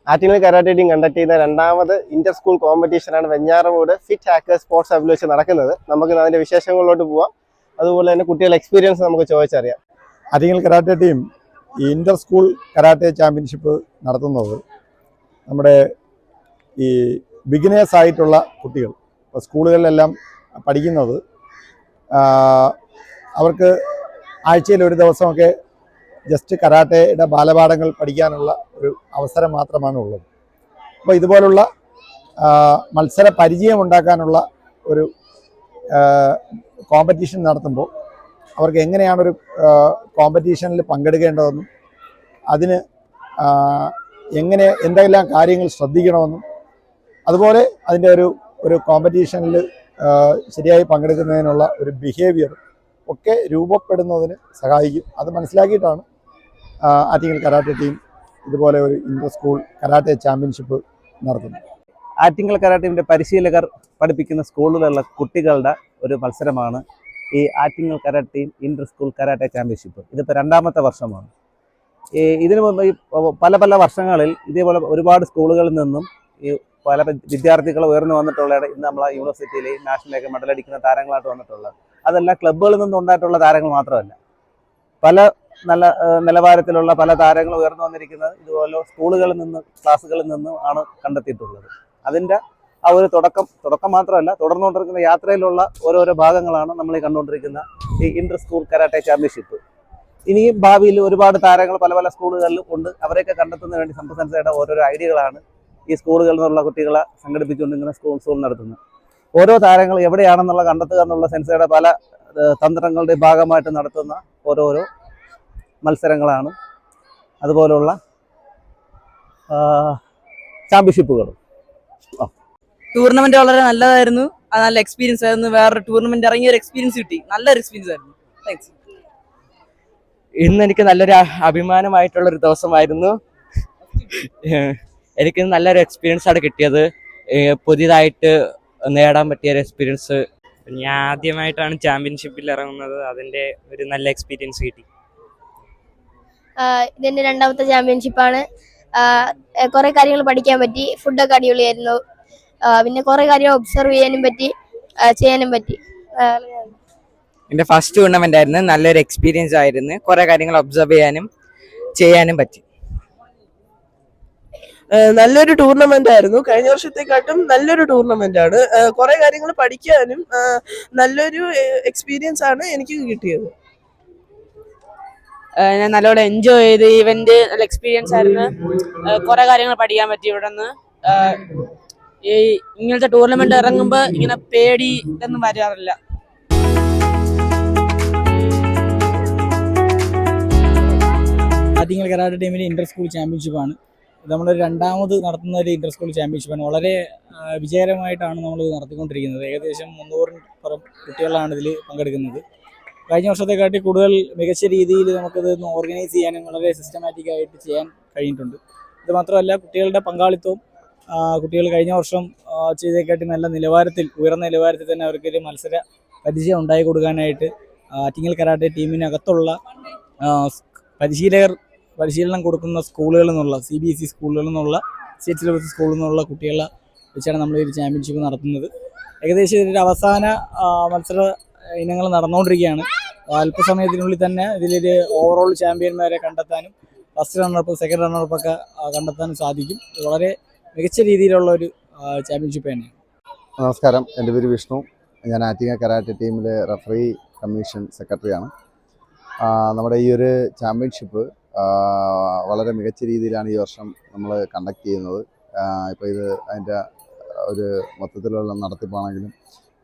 Attingal karate team conduct ചെയ്യുന്ന രണ്ടാമത് inter school കോമ്പറ്റീഷനാണ് വെഞ്ഞാറമൂട് ഫിറ്റ് ഹാക്കർ സ്പോർട്സ് ഹബിൽ വെച്ച് നടക്കുന്നത്. നമുക്ക് അതിന്റെ വിശേഷങ്ങളിലോട്ട് പോവാം. അതുപോലെ തന്നെ കുട്ടികളുടെ എക്സ്പീരിയൻസ് നമുക്ക് ചോദിച്ചറിയാം. ആറ്റിങ്ങൽ കരാട്ടെ ടീം ഈ ഇന്റർ സ്കൂൾ കരാട്ടെ ചാമ്പ്യൻഷിപ്പ് നടത്തുന്നത് നമ്മുടെ ഈ ബിഗിനേഴ്സ് ആയിട്ടുള്ള കുട്ടികൾ ഇപ്പോൾ സ്കൂളുകളിലെല്ലാം പഠിക്കുന്നത് അവർക്ക് ആഴ്ചയിൽ ഒരു ദിവസമൊക്കെ ജസ്റ്റ് കരാട്ടയുടെ ബാലപാഠങ്ങൾ പഠിക്കാനുള്ള ഒരു അവസരം മാത്രമാണ് ഉള്ളത്. അപ്പോൾ ഇതുപോലുള്ള മത്സര പരിചയം ഉണ്ടാക്കാനുള്ള ഒരു കോമ്പറ്റീഷൻ നടത്തുമ്പോൾ അവർക്ക് എങ്ങനെയാണൊരു കോമ്പറ്റീഷനിൽ പങ്കെടുക്കേണ്ടതെന്നും അതിന് എന്തെല്ലാം കാര്യങ്ങൾ ശ്രദ്ധിക്കണമെന്നും അതുപോലെ അതിൻ്റെ ഒരു കോമ്പറ്റീഷനിൽ ശരിയായി പങ്കെടുക്കുന്നതിനുള്ള ഒരു ബിഹേവിയർ ഒക്കെ രൂപപ്പെടുന്നതിന് സഹായിക്കും. അത് മനസ്സിലാക്കിയിട്ടാണ് ആറ്റിങ്ങൽ കരാട്ടെ ടീം ഇതുപോലെ ഒരു ഇന്റർ സ്കൂൾ കരാട്ടെ ചാമ്പ്യൻഷിപ്പ് നടത്തുന്നത്. ആറ്റിങ്ങൽ കരാട്ടെ പരിശീലകർ പഠിപ്പിക്കുന്ന സ്കൂളിലുള്ള കുട്ടികളുടെ ഒരു മത്സരമാണ് ഈ Attingal karate team inter school karate championship. ഇതിപ്പോൾ രണ്ടാമത്തെ വർഷമാണ്. ഇതിനു മുമ്പ് പല പല വർഷങ്ങളിൽ ഇതേപോലെ ഒരുപാട് സ്കൂളുകളിൽ നിന്നും ഈ പല വിദ്യാർത്ഥികൾ ഉയർന്നു വന്നിട്ടുള്ളതാണ് ഇന്ന് നമ്മളെ യൂണിവേഴ്സിറ്റിയിൽ നാഷണലൊക്കെ മെഡലടിക്കുന്ന താരങ്ങളായിട്ട് വന്നിട്ടുള്ളത്. അതെല്ലാം ക്ലബ്ബുകളിൽ നിന്നും ഉണ്ടായിട്ടുള്ള താരങ്ങൾ മാത്രമല്ല, പല നല്ല നിലവാരത്തിലുള്ള പല താരങ്ങളും ഉയർന്നു വന്നിരിക്കുന്നത് ഇതുപോലെ സ്കൂളുകളിൽ നിന്ന് ക്ലാസ്സുകളിൽ നിന്നും ആണ് കണ്ടെത്തിയിട്ടുള്ളത്. അതിൻ്റെ ആ ഒരു തുടക്കം മാത്രമല്ല, തുടർന്നുകൊണ്ടിരിക്കുന്ന യാത്രയിലുള്ള ഓരോരോ ഭാഗങ്ങളാണ് നമ്മൾ ഈ കണ്ടുകൊണ്ടിരിക്കുന്ന ഈ ഇന്റർ സ്കൂൾ കരാട്ടെ ചാമ്പ്യൻഷിപ്പ്. ഇനിയും ഭാവിയിൽ ഒരുപാട് താരങ്ങൾ പല പല സ്കൂളുകളിലും ഉണ്ട്. അവരെയൊക്കെ കണ്ടെത്തുന്നതിന് വേണ്ടി സംസ്ഥാനയുടെ ഓരോരോ ഐഡിയകളാണ് ഈ സ്കൂളുകളിൽ നിന്നുള്ള കുട്ടികളെ സംഘടിപ്പിച്ചുകൊണ്ട് ഇങ്ങനെ സ്കൂൾ നടത്തുന്നത്. ഓരോ താരങ്ങൾ എവിടെയാണെന്നുള്ള കണ്ടെത്തുക എന്നുള്ള സെൻസയുടെ പല തന്ത്രങ്ങളുടെ ഭാഗമായിട്ട് നടത്തുന്ന ഓരോരോ മത്സരങ്ങളാണ് അതുപോലുള്ള ചാമ്പ്യൻഷിപ്പുകളും. ടൂർണമെന്റ് വളരെ നല്ലതായിരുന്നു. അത് നല്ല എക്സ്പീരിയൻസ് ആയിരുന്നു. വേറൊരു ടൂർണമെന്റ് ഇറങ്ങിയ ഒരു എക്സ്പീരിയൻസ് കിട്ടി. നല്ലൊരു എക്സ്പീരിയൻസ് ആയിരുന്നു. താങ്ക്സ്. ഇന്ന് എനിക്ക് നല്ലൊരു അഭിമാനമായിട്ടുള്ളൊരു ദിവസമായിരുന്നു. എനിക്ക് നല്ലൊരു എക്സ്പീരിയൻസ് ആണ് കിട്ടിയത്. പുതിയതായിട്ട് നേടാൻ പറ്റിയ ഒരു എക്സ്പീരിയൻസ്. ഞാൻ ആദ്യമായിട്ടാണ് ചാമ്പ്യൻഷിപ്പിൽ ഇറങ്ങുന്നത്. അതിൻ്റെ ഒരു നല്ല എക്സ്പീരിയൻസ് കിട്ടി. ഇതെന്റെ രണ്ടാമത്തെ ചാമ്പ്യൻഷിപ്പാണ്. കുറെ കാര്യങ്ങൾ പഠിക്കാൻ പറ്റി. ഫുഡൊക്കെ അടിപൊളിയായിരുന്നു. പിന്നെ കുറെ കാര്യങ്ങൾ ഒബ്സർവ് ചെയ്യാനും പറ്റി, ചെയ്യാനും പറ്റി. എൻ്റെ ഫസ്റ്റ് ടൂർണമെന്റ് ആയിരുന്നു. നല്ലൊരു എക്സ്പീരിയൻസ് ആയിരുന്നു. കുറെ കാര്യങ്ങൾ ഒബ്സർവ് ചെയ്യാനും പറ്റി. നല്ലൊരു ടൂർണമെന്റ് ആയിരുന്നു. കഴിഞ്ഞ വർഷത്തെക്കാട്ടും നല്ലൊരു ടൂർണമെന്റ് ആണ്. കുറെ കാര്യങ്ങൾ പഠിക്കാനും നല്ലൊരു എക്സ്പീരിയൻസ് ആണ് എനിക്ക് കിട്ടിയത്. ഞാൻ നല്ലോണം എൻജോയ് ചെയ്ത്. ഇവന്റ് നല്ല എക്സ്പീരിയൻസ് ആയിരുന്നു. കുറെ കാര്യങ്ങൾ പഠിക്കാൻ പറ്റി ഇവിടെ നിന്ന്. ഈ ഇങ്ങനത്തെ ടൂർണമെന്റ് ഇറങ്ങുമ്പോൾ ഇങ്ങനെ പേടി ഇതൊന്നും വരാറില്ല. ആറ്റിങ്ങൽ കരാട്ടെ ടീമിന്റെ ഇന്റർ സ്കൂൾ ചാമ്പ്യൻഷിപ്പാണ്. നമ്മളൊരു രണ്ടാമത് നടത്തുന്ന ഒരു ഇന്റർ സ്കൂൾ ചാമ്പ്യൻഷിപ്പാണ്. വളരെ വിജയകരമായിട്ടാണ് നമ്മളിത് നടത്തിക്കൊണ്ടിരിക്കുന്നത്. ഏകദേശം 300 കുട്ടികളാണ് ഇതിൽ പങ്കെടുക്കുന്നത്. കഴിഞ്ഞ വർഷത്തെക്കാട്ടി കൂടുതൽ മികച്ച രീതിയിൽ നമുക്കിത് ഓർഗനൈസ് ചെയ്യാനും വളരെ സിസ്റ്റമാറ്റിക് ആയിട്ട് ചെയ്യാൻ കഴിഞ്ഞിട്ടുണ്ട്. ഇത് മാത്രമല്ല, കുട്ടികളുടെ പങ്കാളിത്തവും കുട്ടികൾ കഴിഞ്ഞ വർഷം ചെയ്തേക്കാട്ടി നല്ല നിലവാരത്തിൽ, ഉയർന്ന നിലവാരത്തിൽ തന്നെ അവർക്കൊരു മത്സര പരിചയം ഉണ്ടാക്കി കൊടുക്കാനായിട്ട് ആറ്റിങ്ങൽ കരാട്ടെ ടീമിനകത്തുള്ള പരിശീലനം കൊടുക്കുന്ന സ്കൂളുകളിൽ നിന്നുള്ള CBSE സ്കൂളുകളിൽ നിന്നുള്ള സ്റ്റേറ്റ് സിലബസ് സ്കൂളിൽ നിന്നുള്ള കുട്ടികളെ വെച്ചാണ് നമ്മൾ ഈ ചാമ്പ്യൻഷിപ്പ് നടത്തുന്നത്. ഏകദേശം ഇതിൻ്റെ അവസാന മത്സര ഇനങ്ങൾ നടന്നുകൊണ്ടിരിക്കുകയാണ്. അല്പസമയത്തിനുള്ളിൽ തന്നെ ഇതിലൊരു ഓവറോൾ ചാമ്പ്യന്മാരെ കണ്ടെത്താനും ഫസ്റ്റ് റണ്ണറപ്പ്, സെക്കൻഡ് റണ്ണറപ്പൊക്കെ കണ്ടെത്താനും സാധിക്കും. വളരെ മികച്ച രീതിയിലുള്ള ഒരു ചാമ്പ്യൻഷിപ്പ് തന്നെയാണ്. നമസ്കാരം, എൻ്റെ പേര് വിഷ്ണു. ഞാൻ ആറ്റിങ്ങൽ കരാട്ടെ ടീമിലെ റഫറി കമ്മീഷൻ സെക്രട്ടറിയാണ്. നമ്മുടെ ഈ ഒരു ചാമ്പ്യൻഷിപ്പ് വളരെ മികച്ച രീതിയിലാണ് ഈ വർഷം നമ്മൾ കണ്ടക്ട് ചെയ്യുന്നത്. ഇപ്പോൾ അതിൻ്റെ ഒരു മൊത്തത്തിലുള്ള നടത്തിപ്പാണെങ്കിലും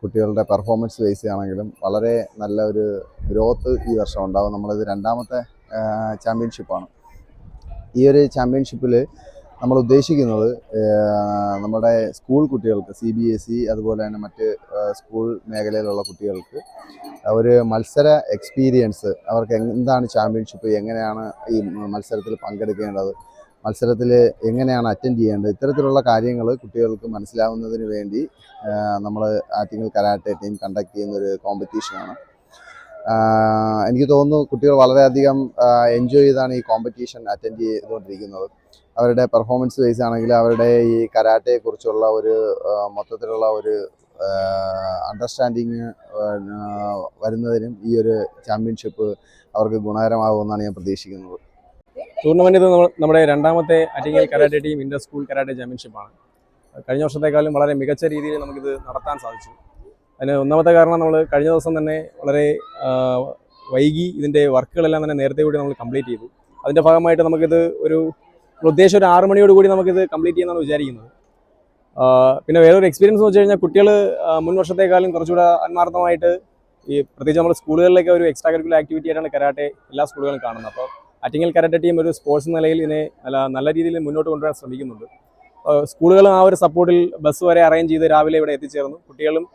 കുട്ടികളുടെ പെർഫോമൻസ് ബേസ് ആണെങ്കിലും വളരെ നല്ല ഒരു ഗ്രോത്ത് ഈ വർഷം ഉണ്ടാകും. നമ്മളിത് രണ്ടാമത്തെ ചാമ്പ്യൻഷിപ്പാണ്. ഈ ഒരു ചാമ്പ്യൻഷിപ്പിൽ നമ്മൾ ഉദ്ദേശിക്കുന്നത് നമ്മുടെ സ്കൂൾ കുട്ടികൾക്ക്, CBSE അതുപോലെ തന്നെ മറ്റ് സ്കൂൾ മേഖലയിലുള്ള കുട്ടികൾക്ക് ഒരു മത്സര എക്സ്പീരിയൻസ്, അവർക്ക് എന്താണ് ചാമ്പ്യൻഷിപ്പ്, എങ്ങനെയാണ് ഈ മത്സരത്തിൽ പങ്കെടുക്കേണ്ടത്, മത്സരത്തിൽ എങ്ങനെയാണ് അറ്റൻഡ് ചെയ്യേണ്ടത്, ഇത്തരത്തിലുള്ള കാര്യങ്ങൾ കുട്ടികൾക്ക് മനസ്സിലാവുന്നതിന് വേണ്ടി നമ്മൾ ആറ്റിങ്ങൽ കരാട്ടെ ടീം കണ്ടക്ട് ചെയ്യുന്നൊരു കോമ്പറ്റീഷനാണ്. എനിക്ക് തോന്നുന്നു കുട്ടികൾ വളരെയധികം എൻജോയ് ചെയ്താണ് ഈ കോമ്പറ്റീഷൻ അറ്റൻഡ് ചെയ്തുകൊണ്ടിരിക്കുന്നത്. അവരുടെ പെർഫോമൻസ് ബേസ് ആണെങ്കിൽ അവരുടെ ഈ കരാട്ടയെക്കുറിച്ചുള്ള ഒരു മൊത്തത്തിലുള്ള ഒരു അണ്ടർസ്റ്റാൻഡിങ് വരുന്നതിനും ഈ ഒരു ചാമ്പ്യൻഷിപ്പ് അവർക്ക് ഗുണകരമാകുമെന്നാണ് ഞാൻ പ്രതീക്ഷിക്കുന്നത്. ടൂർണമെന്റ് ഇത് നമ്മുടെ രണ്ടാമത്തെ Attingal karate team inter school karate ചാമ്പ്യൻഷിപ്പാണ്. കഴിഞ്ഞ വർഷത്തെക്കാളും വളരെ മികച്ച രീതിയിൽ നമുക്കിത് നടത്താൻ സാധിച്ചു. അതിന് ഒന്നാമത്തെ കാരണം നമ്മൾ കഴിഞ്ഞ ദിവസം തന്നെ വളരെ വൈകി ഇതിൻ്റെ വർക്കുകളെല്ലാം തന്നെ നേരത്തെ കൂടി നമ്മൾ കംപ്ലീറ്റ് ചെയ്തു. അതിൻ്റെ ഭാഗമായിട്ട് നമുക്കിത് ഒരു ഉദ്ദേശം ഒരു 6 മണിയോട് കൂടി നമുക്കിത് കംപ്ലീറ്റ് ചെയ്യാനാണ് വിചാരിക്കുന്നത്. പിന്നെ വേറൊരു എക്സ്പീരിയൻസ് എന്ന് വെച്ച് കഴിഞ്ഞാൽ കുട്ടികൾ മുൻ വർഷത്തെക്കാളും കുറച്ചുകൂടെ ആത്മാർത്ഥമായിട്ട് ഈ പ്രത്യേകിച്ച് നമ്മൾ സ്കൂളുകളിലൊക്കെ ഒരു എക്സ്ട്രാ കരിക്കുലർ ആക്ടിവിറ്റി ആയിട്ടാണ് കരാട്ടെ എല്ലാ സ്കൂളുകളും കാണുന്നത്. അപ്പോൾ ആറ്റിങ്ങൽ കരാട്ടെ ടീം ഒരു സ്പോർട്സ് നിലയിൽ ഇതിനെ നല്ല രീതിയിൽ മുന്നോട്ട് കൊണ്ടുവരാൻ ശ്രമിക്കുന്നുണ്ട്. സ്കൂളുകളും ആ ഒരു സപ്പോർട്ടിൽ ബസ് വരെ അറേഞ്ച് ചെയ്ത് രാവിലെ ഇവിടെ എത്തിച്ചേർന്നു. കുട്ടികളും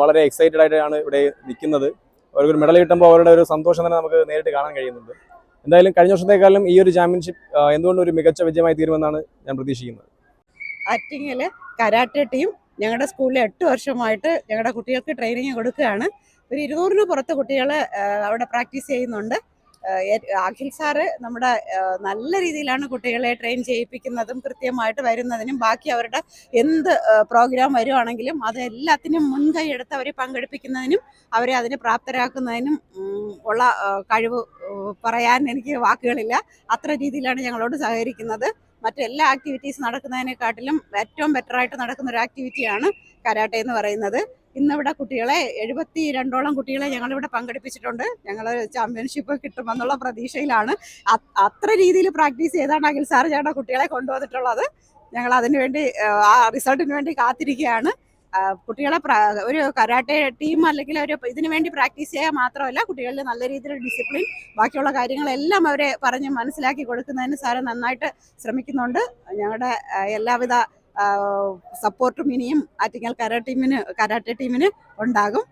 വളരെ എക്സൈറ്റഡ് ആയിട്ടാണ് ഇവിടെ നിൽക്കുന്നത്. അവർക്കൊരു മെഡൽ കിട്ടുമ്പോൾ അവരുടെ ഒരു സന്തോഷം തന്നെ നമുക്ക് നേരിട്ട് കാണാൻ കഴിയുന്നുണ്ട്. എന്തായാലും കഴിഞ്ഞ വർഷത്തെക്കാളും ഈ ഒരു ചാമ്പ്യൻഷിപ്പ് എന്തുകൊണ്ടും ഒരു മികച്ച വിജയമായി തീരുമെന്നാണ് ഞാൻ പ്രതീക്ഷിക്കുന്നത്. ആറ്റിങ്ങൽ കരാട്ടെ ടീം ഞങ്ങളുടെ സ്കൂളിൽ 8 വർഷമായിട്ട് ഞങ്ങളുടെ കുട്ടികൾക്ക് ട്രെയിനിങ് കൊടുക്കുകയാണ്. ഒരു 200-ന് പുറത്ത് കുട്ടികൾ അവിടെ പ്രാക്ടീസ് ചെയ്യുന്നുണ്ട്. അഖിൽ സാറ് നമ്മുടെ നല്ല രീതിയിലാണ് കുട്ടികളെ ട്രെയിൻ ചെയ്യിപ്പിക്കുന്നതും കൃത്യമായിട്ട് വരുന്നതിനും ബാക്കി അവരുടെ എന്ത് പ്രോഗ്രാം വരുവാണെങ്കിലും അതെല്ലാത്തിനും മുൻകൈ എടുത്ത് അവരെ പങ്കെടുപ്പിക്കുന്നതിനും അവരെ അതിന് പ്രാപ്തരാക്കുന്നതിനും ഉള്ള കഴിവ് പറയാൻ എനിക്ക് വാക്കുകളില്ല. അത്ര രീതിയിലാണ് ഞങ്ങളോട് സഹകരിക്കുന്നത്. മറ്റെല്ലാ ആക്ടിവിറ്റീസ് നടക്കുന്നതിനെക്കാട്ടിലും ഏറ്റവും ബെറ്ററായിട്ട് നടക്കുന്ന ഒരു ആക്ടിവിറ്റിയാണ് കരാട്ടെ എന്ന് പറയുന്നത്. ഇന്നിവിടെ കുട്ടികളെ 72ഓളം കുട്ടികളെ ഞങ്ങളിവിടെ പങ്കെടുപ്പിച്ചിട്ടുണ്ട്. ഞങ്ങൾ ചാമ്പ്യൻഷിപ്പ് കിട്ടുമെന്നുള്ള പ്രതീക്ഷയിലാണ്. അത്ര രീതിയിൽ പ്രാക്ടീസ് ചെയ്താണ് അഖിൽ സാർ ഞങ്ങളുടെ കുട്ടികളെ കൊണ്ടുവന്നിട്ടുള്ളത്. ഞങ്ങൾ അതിനു വേണ്ടി ആ റിസൾട്ടിന് വേണ്ടി കാത്തിരിക്കുകയാണ്. കുട്ടികളെ ഒരു കരാട്ടെ ടീം അല്ലെങ്കിൽ ഒരു ഇതിനു വേണ്ടി പ്രാക്ടീസ് ചെയ്യാൻ മാത്രമല്ല കുട്ടികളിൽ നല്ല രീതിയിൽ ഡിസിപ്ലിൻ ബാക്കിയുള്ള കാര്യങ്ങളെല്ലാം അവരെ പറഞ്ഞ് മനസ്സിലാക്കി കൊടുക്കുന്നതിന് സാറ് നന്നായിട്ട് ശ്രമിക്കുന്നുണ്ട്. ഞങ്ങളുടെ എല്ലാവിധ സപ്പോർട്ടും ഇനിയും ആറ്റിങ്ങൽ കരാട്ടെ ടീമിന് ഉണ്ടാകും.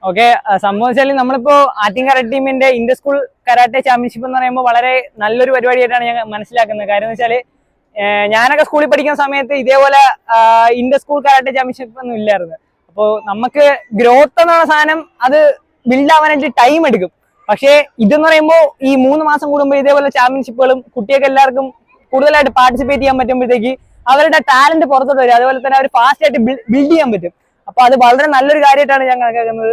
ഓക്കെ, സംഭവിച്ചാൽ നമ്മളിപ്പോ ആറ്റിങ്ങൽ കരാട്ടെ ടീമിന്റെ ഇന്റർ സ്കൂൾ കരാട്ടെ ചാമ്പ്യൻഷിപ്പ് എന്ന് പറയുമ്പോൾ വളരെ നല്ലൊരു പരിപാടിയായിട്ടാണ് ഞാൻ മനസ്സിലാക്കുന്നത്. കാര്യം എന്ന് വെച്ചാൽ ഞാനൊക്കെ സ്കൂളിൽ പഠിക്കുന്ന സമയത്ത് ഇതേപോലെ ഇന്റർ സ്കൂൾ കരാട്ടെ ചാമ്പ്യൻഷിപ്പ് ഒന്നും ഇല്ലായിരുന്നു. അപ്പോൾ നമുക്ക് ഗ്രോത്ത് എന്നുള്ള സാധനം അത് ബിൽഡ് ആവാനായിട്ട് ടൈം എടുക്കും. പക്ഷേ ഇതെന്ന് പറയുമ്പോൾ ഈ 3 മാസം കൂടുമ്പോൾ ഇതേപോലെ ചാമ്പ്യൻഷിപ്പുകളും കുട്ടികൾക്ക് എല്ലാവർക്കും കൂടുതലായിട്ട് പാർട്ടിസിപ്പേറ്റ് ചെയ്യാൻ പറ്റുമ്പോഴത്തേക്ക് അവരുടെ ടാലന്റ് പുറത്തോട്ട് വരും. അതുപോലെ തന്നെ അവർ ഫാസ്റ്റ് ആയിട്ട് ബിൽഡ് ചെയ്യാൻ പറ്റും. അപ്പൊ അത് വളരെ നല്ലൊരു കാര്യമായിട്ടാണ് ഞാൻ കണക്കാക്കുന്നത്.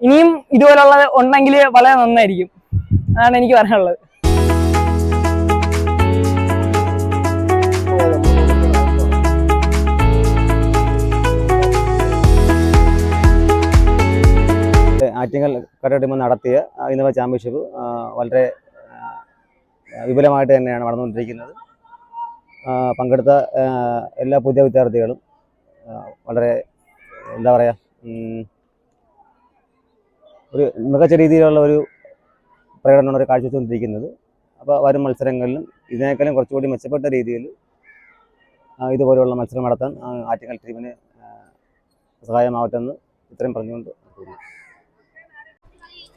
ഇനിയും ഇതുപോലുള്ളത് ഉണ്ടെങ്കിൽ വളരെ നന്നായിരിക്കും. അതാണ് എനിക്ക് പറയാനുള്ളത്. ആറ്റിങ്ങൽ കരാട്ടെ ടീം നടത്തിയ ഇന്നത്തെ ചാമ്പ്യൻഷിപ്പ് വളരെ വിപുലമായിട്ട് തന്നെയാണ് നടന്നുകൊണ്ടിരിക്കുന്നത്. പങ്കെടുത്ത എല്ലാ പുതിയ വിദ്യാർത്ഥികളും വളരെ എന്താ പറയുക ഒരു മികച്ച രീതിയിലുള്ള ഒരു പ്രകടനമാണ് അവർ കാഴ്ചവെച്ചുകൊണ്ടിരിക്കുന്നത്. അപ്പോൾ വരും മത്സരങ്ങളിലും ഇതിനേക്കാളും കുറച്ചുകൂടി മെച്ചപ്പെട്ട രീതിയിൽ ഇതുപോലെയുള്ള മത്സരം നടത്താൻ ആറ്റിങ്ങൽ ടീമിന് സഹായമാവട്ടെ എന്ന് ഇത്രയും പറഞ്ഞുകൊണ്ട്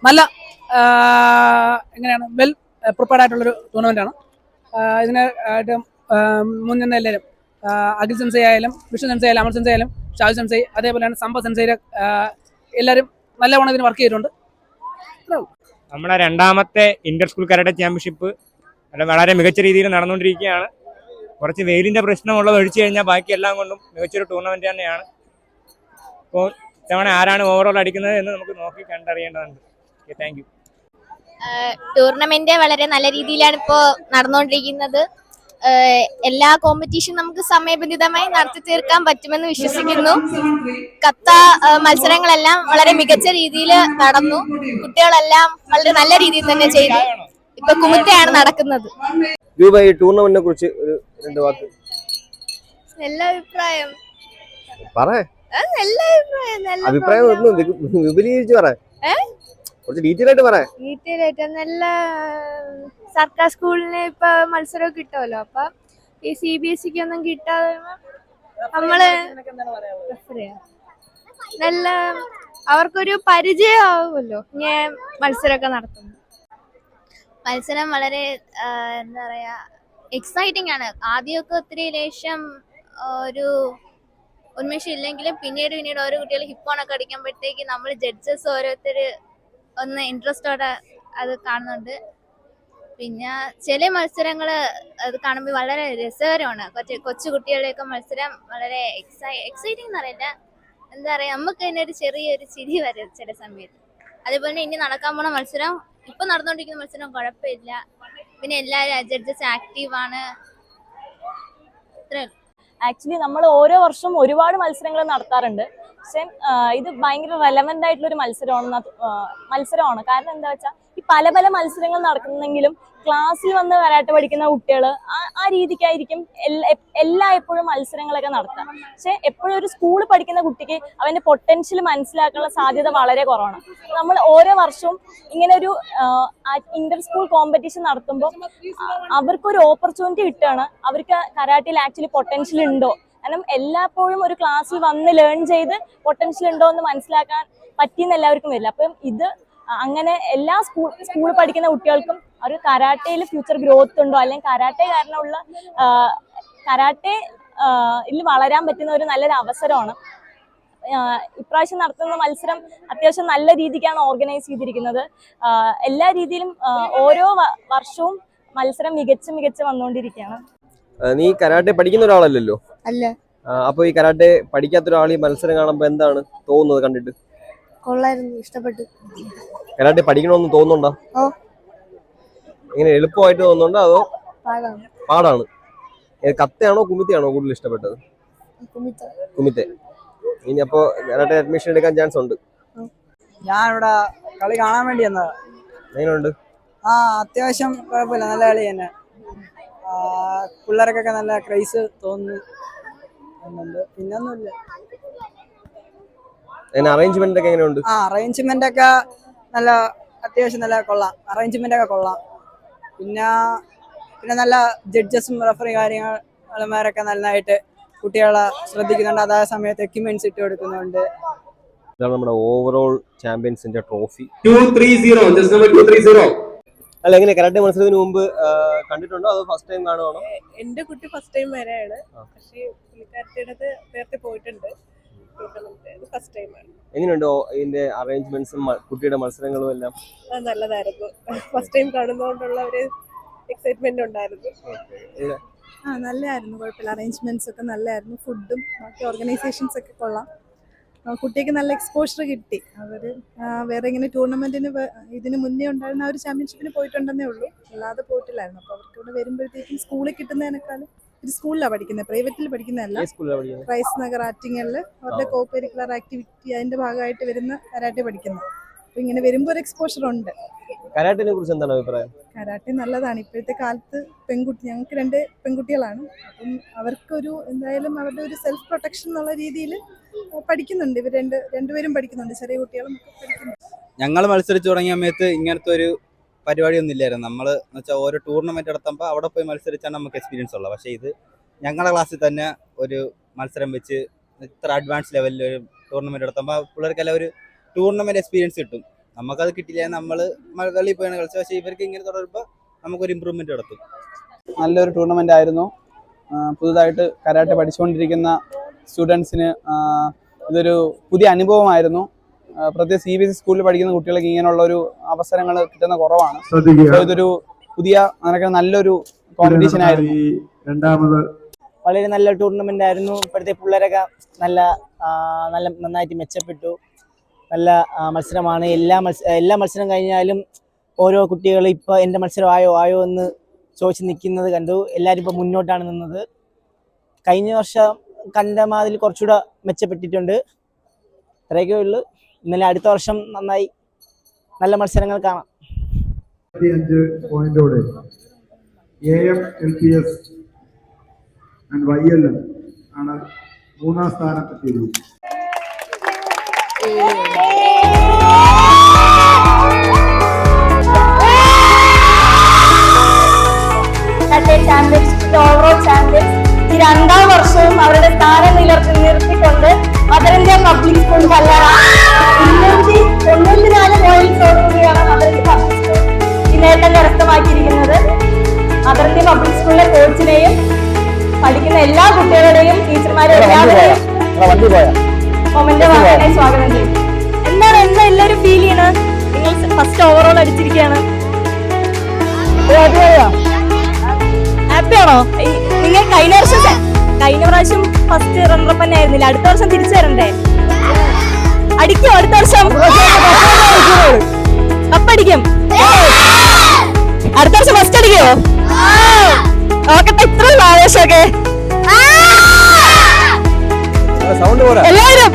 നല്ല എങ്ങനെയാണ് വെൽ പ്രിപ്പയർഡ് ആയിട്ടുള്ളൊരു ടൂർണമെൻ്റാണ്. ഇതിനായിട്ട് മുൻനിന്ന എല്ലാവരും അഖിൽ സെൻസൈ ആയാലും വിഷ്ണു സെൻസൈ ആയാലും അമർ സെൻസൈ ആയാലും ഷാജു സെൻസൈ അതേപോലെ തന്നെ സമ്പത്ത് സെൻസൈയുടെ എല്ലാവരും നല്ലവണ്ണം ഇതിന് വർക്ക് ചെയ്തിട്ടുണ്ട്. നമ്മുടെ രണ്ടാമത്തെ ഇന്റർ സ്കൂൾ കരാട്ടെ ചാമ്പ്യൻഷിപ്പ് വളരെ മികച്ച രീതിയിൽ നടന്നുകൊണ്ടിരിക്കുകയാണ്. കുറച്ച് വെയിലിൻ്റെ പ്രശ്നമുള്ളത് ഒഴിച്ചു കഴിഞ്ഞാൽ ബാക്കി എല്ലാം കൊണ്ടും മികച്ചൊരു ടൂർണമെൻറ്റ് തന്നെയാണ്. അപ്പോൾ ഇത്തവണ ആരാണ് ഓവറോൾ അടിക്കുന്നത് എന്ന് നമുക്ക് നോക്കി കണ്ടറിയേണ്ടതുണ്ട്. Thank you. ടൂർണമെന്റ് വളരെ നല്ല രീതിയിലാണ് ഇപ്പോൾ നടന്നുകൊണ്ടിരിക്കുന്നത്. എല്ലാ കോമ്പറ്റീഷൻ നമുക്ക് സമയബന്ധിതമായി നടത്തി തീർക്കാൻ പറ്റുമെന്ന് വിശ്വസിക്കുന്നു. കത്ത മത്സരങ്ങളെല്ലാം വളരെ മികച്ച രീതിയിൽ നടന്നു. കുട്ടികളെല്ലാം വളരെ നല്ല രീതിയിൽ തന്നെ ചെയ്തു. ഇപ്പൊ കുമുറ്റയാണ് നടക്കുന്നത്. ഈ ടൂർണമെന്റിനെ കുറിച്ച് ഒരു 2 വാക്ക്. നല്ല അഭിപ്രായം. നല്ല അഭിപ്രായം ഒന്നും വിപുലീകരിച്ച് പറ. കുറച്ച് ഡീറ്റെയിൽ ആയിട്ട് പറയാം. ഡീറ്റെയിൽ ആയിട്ട് നല്ല സർക്കാർ സ്കൂളിന് ഇപ്പൊ മത്സരം കിട്ടുമല്ലോ. അപ്പൊ ഈ CBSE ഒന്നും കിട്ടാതെ നമ്മള് നല്ല അവർക്കൊരു പരിചയം ആവുമല്ലോ ഞാൻ മത്സരമൊക്കെ നടത്തുന്നു. മത്സരം വളരെ എന്താ പറയാ എക്സൈറ്റിംഗ് ആണ്. ആദ്യമൊക്കെ ഒത്തിരി ലേശം ഒരു ഉന്മേഷം ഇല്ലെങ്കിലും പിന്നീട് ഓരോ കുട്ടികൾ ഹിപ്പോണൊക്കെ അടിക്കുമ്പോഴത്തേക്ക് നമ്മൾ ജഡ്ജസ് ഓരോരുത്തർ ഒന്ന് ഇൻട്രസ്റ്റോടെ അത് കാണുന്നുണ്ട്. പിന്നെ ചില മത്സരങ്ങൾ അത് കാണുമ്പോൾ വളരെ രസകരമാണ്. കൊച്ചു കുട്ടികളുടെയൊക്കെ മത്സരം വളരെ എക്സൈറ്റിംഗ് എന്ന് പറയില്ല, എന്താ പറയുക, നമുക്ക് തന്നെ ഒരു ചെറിയൊരു ചിരി വരും ചില സമയത്ത്. അതേപോലെ തന്നെ ഇനി നടക്കാൻ പോണ മത്സരം, ഇപ്പൊ നടന്നുകൊണ്ടിരിക്കുന്ന മത്സരം കുഴപ്പമില്ല. പിന്നെ എല്ലാവരും ജഡ്ജസ് ആക്റ്റീവാണ്. ആക്ച്വലി നമ്മൾ ഓരോ വർഷവും ഒരുപാട് മത്സരങ്ങൾ നടത്താറുണ്ട്. പക്ഷെ ഇത് ഭയങ്കര റെലവെന്റ് ആയിട്ടുള്ള ഒരു മത്സരമാണ്. കാരണം എന്താ വെച്ചാൽ ഈ പല പല മത്സരങ്ങൾ നടക്കുന്നെങ്കിലും ക്ലാസ്സിൽ വന്ന് കരാട്ടെ പഠിക്കുന്ന കുട്ടികൾ ആ രീതിക്കായിരിക്കും എപ്പോഴും മത്സരങ്ങളൊക്കെ നടത്തുക. പക്ഷെ എപ്പോഴും ഒരു സ്കൂളിൽ പഠിക്കുന്ന കുട്ടിക്ക് അവന്റെ പൊട്ടൻഷ്യൽ മനസ്സിലാക്കാനുള്ള സാധ്യത വളരെ കുറവാണ്. നമ്മൾ ഓരോ വർഷവും ഇങ്ങനെ ഒരു ഇന്റർ സ്കൂൾ കോമ്പറ്റീഷൻ നടത്തുമ്പോൾ അവർക്കൊരു ഓപ്പർച്യൂണിറ്റി കിട്ടുകയാണ്. അവർക്ക് കരാട്ടയിൽ ആക്ച്വലി പൊട്ടൻഷ്യൽ ഉണ്ടോ, കാരണം എല്ലായ്പ്പോഴും ഒരു ക്ലാസ്സിൽ വന്ന് ലേൺ ചെയ്ത് പൊട്ടൻഷ്യൽ ഉണ്ടോ എന്ന് മനസ്സിലാക്കാൻ പറ്റിയെന്ന് എല്ലാവർക്കും വരില്ല. അപ്പം ഇത് അങ്ങനെ എല്ലാ സ്കൂളിൽ പഠിക്കുന്ന കുട്ടികൾക്കും ഒരു കരാട്ടയിൽ ഫ്യൂച്ചർ ഗ്രോത്ത് ഉണ്ടോ, അല്ലെങ്കിൽ കരാട്ടെ കാരണമുള്ള കരാട്ടയിൽ വളരാൻ പറ്റുന്ന ഒരു നല്ലൊരു അവസരമാണ്. ഇപ്രാവശ്യം നടത്തുന്ന മത്സരം അത്യാവശ്യം നല്ല രീതിക്കാണ് ഓർഗനൈസ് ചെയ്തിരിക്കുന്നത്. എല്ലാ രീതിയിലും ഓരോ വർഷവും മത്സരം മികച്ച് വന്നുകൊണ്ടിരിക്കുകയാണ്. നീ കരാട്ടെ പഠിക്കുന്ന ഒരാളല്ലല്ലോ? അല്ല. അപ്പൊ ഈ കരാട്ടെ പഠിക്കാത്ത ഒരാൾ ഈ മത്സരം കാണുമ്പോ എന്താണ് തോന്നുന്നത് കണ്ടിട്ട്? കൊള്ളായിരുന്നു, ഇഷ്ടപ്പെട്ടു. കരാട്ടെ പഠിക്കണമെന്ന് തോന്നുന്നുണ്ടോ? എങ്ങനെ എളുപ്പമായിട്ട് തോന്നുന്നുണ്ടോ അതോ പാടാണ്? കത്തയാണോ കുമിത്തയാണോ കൂടുതൽ ഇഷ്ടപ്പെട്ടത്? കുമിത്തെ. ഇനി അപ്പോ കരാട്ടെ അഡ്മിഷൻ എടുക്കാൻ ചാൻസ് ഉണ്ട്? ഞാനിവിടെ കളി കാണാൻ വേണ്ടി വന്നതാ. എങ്ങനെയുണ്ട്? അത്യാവശ്യം കുഴപ്പമില്ല, നല്ല കളി തന്നെ. പിള്ളേർക്കൊക്കെ നല്ല ക്രൈസ് തോന്നുന്നുണ്ട്. പിന്നൊന്നുമില്ല. അറേഞ്ച്മെന്റ് ഒക്കെ എങ്ങനെയുണ്ട്? അറേഞ്ച്മെന്റ് ഒക്കെ നല്ല അത്യാവശ്യം നല്ല കൊള്ളാം. അറേഞ്ച്മെന്റ് ഒക്കെ കൊള്ളാം. പിന്നെ നല്ല ജഡ്ജസും റഫറി കാര്യങ്ങളമാരൊക്കെ നന്നായിട്ട് കുട്ടികളെ ശ്രദ്ധിക്കുന്നുണ്ട്. അതായ സമയത്ത് എക്യുപ്മെന്റ്സ് ഇട്ട് കൊടുക്കുന്നുണ്ട്. ഇതാണ് നമ്മുടെ ഓവറോൾ ചാമ്പ്യൻസിന്റെ ട്രോഫി. 230. അല്ല, എങ്ങനെ കരാട്ടെ മത്സരത്തിന് മുമ്പ് കണ്ടിട്ടുണ്ടോ അതോ ഫസ്റ്റ് ടൈം കാണുവാണോ? എന്റെ കുട്ടി ഫസ്റ്റ് ടൈം വരെയാണ്, പക്ഷേ പുള്ളിക്കാരത്തിയുടെ നേരത്തെ പോയിട്ടുണ്ട്. ഫസ്റ്റ് ടൈമാണ്. എങ്ങനെയുണ്ട് ഇതിന്റെ അറേഞ്ച്മെന്റ്സും കുട്ടിയുടെ മത്സരങ്ങളും എല്ലാം? നല്ലതായിരുന്നു. ഫസ്റ്റ് ടൈം കാണുന്നതുകൊണ്ടുള്ള ഒരു എക്സൈറ്റ്മെന്റ് ഉണ്ടായിരുന്നു. നല്ലതായിരുന്നു, കുഴപ്പമില്ല. അറേഞ്ച്മെന്റ്സ് ഒക്കെ നല്ലതായിരുന്നു. ഫുഡും ബാക്കി ഓർഗനൈസേഷൻസ് ഒക്കെ കൊള്ളാം. കുട്ടിക്ക് നല്ല എക്സ്പോഷർ കിട്ടി. അവര് വേറെ ഇങ്ങനെ ടൂർണമെന്റിന് ഇതിന് മുന്നേ ഉണ്ടായിരുന്ന ആ ഒരു ചാമ്പ്യൻഷിപ്പിന് പോയിട്ടുണ്ടെന്നേ ഉള്ളൂ, അല്ലാതെ പോയിട്ടില്ലായിരുന്നു. അപ്പൊ അവർക്ക് ഇവിടെ വരുമ്പോഴത്തേക്കും സ്കൂളിൽ കിട്ടുന്നതിനേക്കാളും ഒരു സ്കൂളിലാണ് പഠിക്കുന്നത്, പ്രൈവറ്റിൽ പഠിക്കുന്നതല്ല. റൈസ് നഗർ ആറ്റിങ്ങലിൽ അവരുടെ കോ കരിക്കുലർ ആക്ടിവിറ്റി അതിന്റെ ഭാഗമായിട്ട് വരുന്ന കരാട്ടെ പഠിക്കുന്നത്. അപ്പൊ ഇങ്ങനെ വരുമ്പോൾ ഒരു എക്സ്പോഷർ ഉണ്ട്. കരാട്ടിനെ കുറിച്ച് എന്താണ് അഭിപ്രായം? കരാട്ടെ നല്ലതാണ്. ഇപ്പോഴത്തെ കാലത്ത് ഞങ്ങൾക്ക് 2 പെൺകുട്ടികളാണ്. അപ്പം അവർക്കൊരു എന്തായാലും അവരുടെ ഒരു സെൽഫ് പ്രൊട്ടക്ഷൻ എന്നുള്ള രീതിയിൽ പഠിക്കുന്നുണ്ട്. ഇവർ രണ്ടുപേരും പഠിക്കുന്നുണ്ട്, ചെറിയ കുട്ടികളും പഠിക്കുന്നുണ്ട്. ഞങ്ങൾ മത്സരിച്ച് തുടങ്ങിയ സമയത്ത് ഇങ്ങനത്തെ ഒരു പരിപാടിയൊന്നും ഇല്ലായിരുന്നു. നമ്മൾ എന്ന് വെച്ചാൽ ഓരോ ടൂർണമെന്റ് നടത്തുമ്പോൾ അവിടെ പോയി മത്സരിച്ചാണ് നമുക്ക് എക്സ്പീരിയൻസ് ഉള്ളത്. പക്ഷേ ഇത് ഞങ്ങളുടെ ക്ലാസ്സിൽ തന്നെ ഒരു മത്സരം വെച്ച് ഇത്ര അഡ്വാൻസ് ലെവലിൽ ഒരു ടൂർണമെന്റ് നടത്തുമ്പോൾ പിള്ളേർക്കെല്ലാം ഒരു ടൂർണമെന്റ് എക്സ്പീരിയൻസ് കിട്ടും. നമുക്കത് കിട്ടില്ല, നമ്മൾ വെളിയിൽ പോയാണ് കളിച്ചത്. പക്ഷേ ഇവർക്ക് ഇങ്ങനെ തുടരുമ്പോൾ നമുക്കൊരു ഇമ്പ്രൂവ്മെന്റ് നടത്തും. നല്ലൊരു ടൂർണമെന്റ് ആയിരുന്നു. പുതുതായിട്ട് കരാട്ടെ പഠിച്ചുകൊണ്ടിരിക്കുന്ന സ്റ്റുഡൻസിന് ഇതൊരു പുതിയ അനുഭവമായിരുന്നു. പ്രത്യേകിച്ച് CBSE സ്കൂളിൽ പഠിക്കുന്ന കുട്ടികൾക്ക് ഇങ്ങനെയുള്ള ഒരു അവസരങ്ങൾ കിട്ടുന്ന കുറവാണ്. ഇതൊരു പുതിയ അങ്ങനെ നല്ലൊരു കോമ്പറ്റീഷൻ ആയിരുന്നു. വളരെ നല്ല ടൂർണമെന്റ് ആയിരുന്നു. ഇപ്പോഴത്തെ പിള്ളേരൊക്കെ നന്നായിട്ട് മെച്ചപ്പെട്ടു. നല്ല മത്സരമാണ്. എല്ലാ മത്സരം കഴിഞ്ഞാലും ഓരോ കുട്ടികൾ ഇപ്പോൾ എൻ്റെ മത്സരം ആയോ എന്ന് ചോദിച്ച് നിൽക്കുന്നത് കണ്ടു. എല്ലാവരും ഇപ്പോൾ മുന്നോട്ടാണ് നിന്നത്. കഴിഞ്ഞ വർഷം കണ്ട മാതിരി കുറച്ചുകൂടെ മെച്ചപ്പെട്ടിട്ടുണ്ട്. അത്രയൊക്കെ ഉള്ളു. ഇന്നലെ അടുത്ത വർഷം നന്നായി നല്ല മത്സരങ്ങൾ കാണാം. 5 പോയിന്റോടെ AM LPS and YLM ആണ് 3ാം സ്ഥാനത്തെത്തിയത്. ഓവറോൾ ചാമ്പ്യൻസ് ഈ 2ാം വർഷവും അവരുടെ സ്ഥാനം നിർത്തിക്കൊണ്ട് മദർ ഇന്ത്യ പബ്ലിക് സ്കൂൾ കല്ലറ 294 പോയിന്റ്സോടുകൂടിയാണ് മദർ ഇന്ത്യ പബ്ലിക് സ്കൂൾ ഈ നേട്ടം കരസ്ഥമാക്കിയിരിക്കുന്നത്. മദർ ഇന്ത്യ പബ്ലിക് സ്കൂളിലെ കോച്ചിനെയും പഠിക്കുന്ന എല്ലാ കുട്ടികളുടെയും ടീച്ചർമാരെയും എല്ലാവരെയും മൊമെന്റ് വാങ്ങാനായി സ്വാഗതം ചെയ്യും. എന്താണ് എല്ലാവരും ഫീൽ ചെയ്യണത്? നിങ്ങൾ ഫസ്റ്റ് ഓവറോൾ അടിച്ചിരിക്കുകയാണ്. ഹാപ്പിയാണോ? നിങ്ങൾ കഴിഞ്ഞ പ്രാവശ്യം ഫസ്റ്റ് റണ്ണറപ്പ് തന്നെ ആയിരുന്നില്ല, അടുത്ത വർഷം തിരിച്ചു വരണ്ടേ? അടിക്കും അടുത്ത വർഷം കപ്പടിക്കും. അടുത്ത വർഷം ഫസ്റ്റ് അടിക്കോ? നോക്കട്ടെ, ഇത്രയും ആവേശമൊക്കെ എല്ലാവരും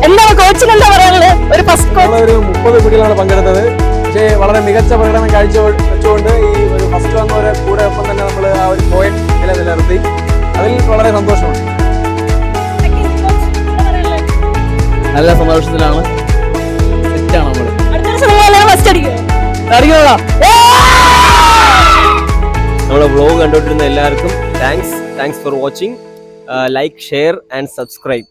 എന്താണ് കോച്ചിന് എന്താ പറയാനുള്ളത്? ഒരു ഫസ്റ്റ് ഒരു 30 കുട്ടികളാണ് പങ്കെടുത്തത്. പക്ഷേ വളരെ മികച്ച പ്രകടനം കാഴ്ചവെച്ചുകൊണ്ട് ഈ ഒരു ഫസ്റ്റ് വന്നവരെ കൂടെ ഒപ്പം തന്നെ നമ്മൾ ആ ഒരു പോയിന്റ് നിലനിർത്തി. അതിൽ വളരെ സന്തോഷമുണ്ട്. നല്ല സന്തോഷത്തിലാണ്. സെറ്റാണ് നമ്മള്. നമ്മളെ വ്ലോഗ് കണ്ടുകൊണ്ടിരുന്ന എല്ലാവർക്കും thanks for watching. Like, share and subscribe.